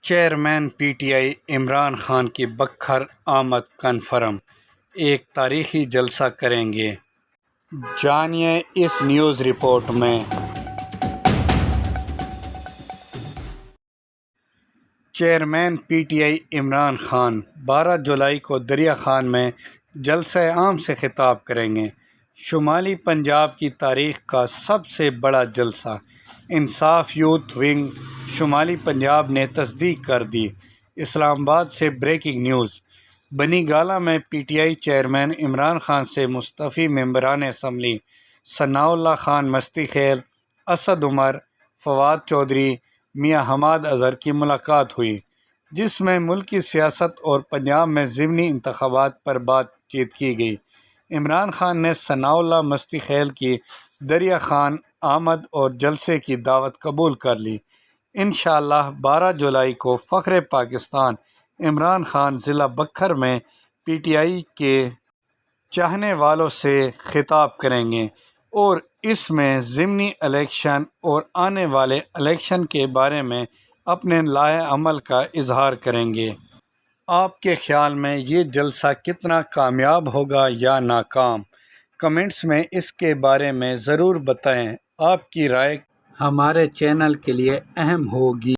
Chairman P T I Imran Khan کی بکھر آمد کنفرم، ایک تاریخی جلسہ کریں گے۔ جانیے اس نیوز رپورٹ میں۔ Chairman P T I Imran Khan 12 جولائی کو دریا خان میں جلسہ عام سے خطاب کریں گے۔ شمالی پنجاب کی تاریخ کا سب سے بڑا جلسہ، انصاف یوتھ ونگ شمالی پنجاب نے تصدیق کر دی۔ اسلام آباد سے بریکنگ نیوز۔ بنی گالہ میں P T I chairman Imran Khan سے مستعفی ممبران اسمبلی ثناء اللہ خان مستی خیل، اسد عمر، فواد چودھری، میاں حماد اظہر کی ملاقات ہوئی، جس میں ملکی سیاست اور پنجاب میں ضمنی انتخابات پر بات چیت کی گئی۔ عمران خان نے ثناء اللہ مستی خیل کی دریا خان آمد اور جلسے کی دعوت قبول کر لی۔ انشاءاللہ 12 جولائی کو فخر پاکستان عمران خان ضلع بکھر میں پی ٹی آئی کے چاہنے والوں سے خطاب کریں گے اور اس میں ضمنی الیکشن اور آنے والے الیکشن کے بارے میں اپنے لائحہ عمل کا اظہار کریں گے۔ آپ کے خیال میں یہ جلسہ کتنا کامیاب ہوگا یا ناکام؟ کمنٹس میں اس کے بارے میں ضرور بتائیں۔ آپ کی رائے ہمارے چینل کے لیے اہم ہوگی۔